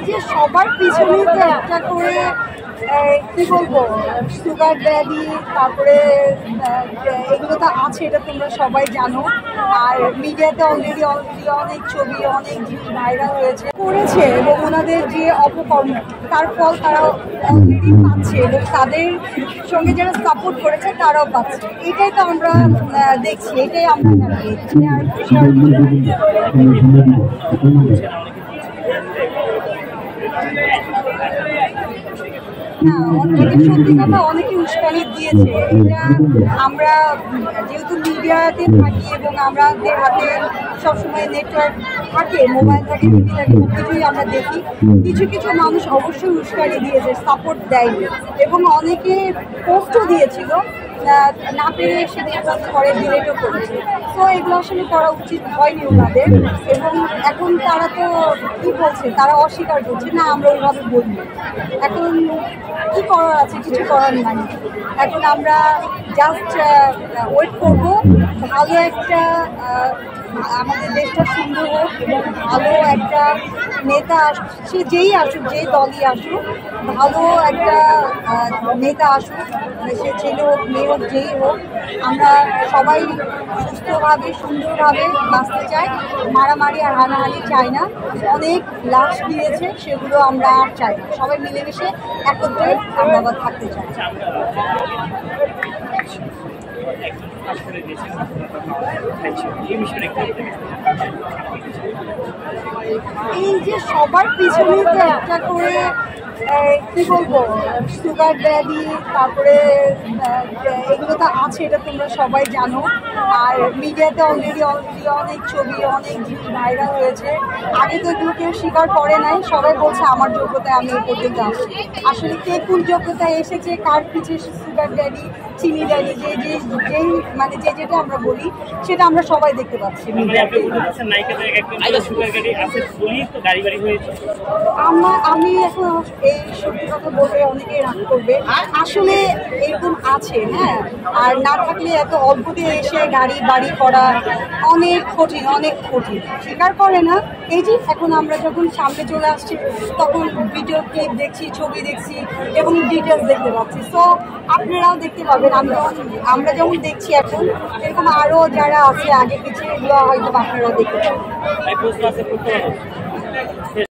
যে সবার পিছনেই তো একটা করে কি বলবো সুগার ড্যাডি, তারপরে এগুলো তো আছে, এটা তোমরা সবাই জানো। আর মিডিয়াতে অলরেডি অনেক ছবি, অনেক জিনিস ভাইরাল করেছে এবং ওনাদের যে অপকর্ম তার ফল তারা অলরেডি পাচ্ছে এবং তাদের সঙ্গে যারা সাপোর্ট করেছে তারাও পাচ্ছে। এটাই তো আমরা দেখছি, এটাই আমরা সত্যি কথা অনেকে উস্কানি দিয়েছে। এটা আমরা যেহেতু মিডিয়াতে থাকি এবং আমাদের হাতে সবসময় নেটওয়ার্ক থাকে, মোবাইল থাকে, টিভি থাকে, সবকিছুই আমরা দেখি। কিছু কিছু মানুষ অবশ্যই উস্কানি দিয়েছে, সাপোর্ট দেয়নি এবং অনেকে পোস্টও দিয়েছিল, না পেরে এসে পোস্ট করে ডিলেটও করেছে। তো এগুলো আসলে করা উচিত হয়নি ওনাদের। এবং এখন তারা তো কী বলছে, তারা অস্বীকার করছে না আমরা ওইভাবে বলি। এখন কী করার আছে, কিছু করার নাই। এখন আমরা জাস্ট ওয়েট করবো ভালো একটা, আমাদের দেশটা সুন্দর হোক এবং ভালো একটা নেতা আসুক, সে যেই আসুক, যেই দলই আসুক, ভালো একটা নেতা আসুক, সে ছেলে হোক মেয়ে হোক যেই হোক। আমরা সবাই সুস্থভাবে সুন্দরভাবে বাঁচতে চাই, মারামারি আর হানাহানি চাই না। অনেক লাশ দিয়েছে, সেগুলো আমরা আর চাই না। সবাই মিলেমিশে একত্রে আমরা আবার থাকতে চাই। এই যে সবার পিছনেই তো একটা করে কি বলবো সুগার ড্যাডি, তারপরে এগুলো তো আছে, এটা তোমরা সবাই জানো। আর মিডিয়াতে অলরেডি অনেক ছবি, অনেক জিনিস ভাইরাল হয়েছে। আগে তো এগুলো কেউ স্বীকার করে নাই, সবাই বলছে আমার যোগ্যতায় আমি এই পর্যন্ত আসছি। আসলে কে কোন যোগ্যতায় এসেছে, কার পিছিয়ে সুগার ড্যাডি, চিনি ড্যাডি, যেই মানে যেটা আমরা বলি সেটা আমরা সবাই দেখতে পাচ্ছি মিডিয়াতে। আমি এখন এই সত্যি কথা বলতে অনেকেই রাগ করবে, আসলে এরকম আছে। হ্যাঁ, আর না থাকলে এত অল্পতে এসে গাড়ি বাড়ি করা অনেক কঠিন, অনেক কঠিন। স্বীকার করে না। এই যে এখন আমরা যখন সামনে চলে আসছি তখন ভিডিও ক্লিপ দেখছি, ছবি দেখছি এবং ডিটেলস দেখতে পাচ্ছি। সো আপনারাও দেখতে পাবেন, আমরা যেমন দেখছি এখন, এরকম আরও যারা আছে আগে পিছিয়ে, এগুলো হয়তো আপনারাও দেখতে পাবেন।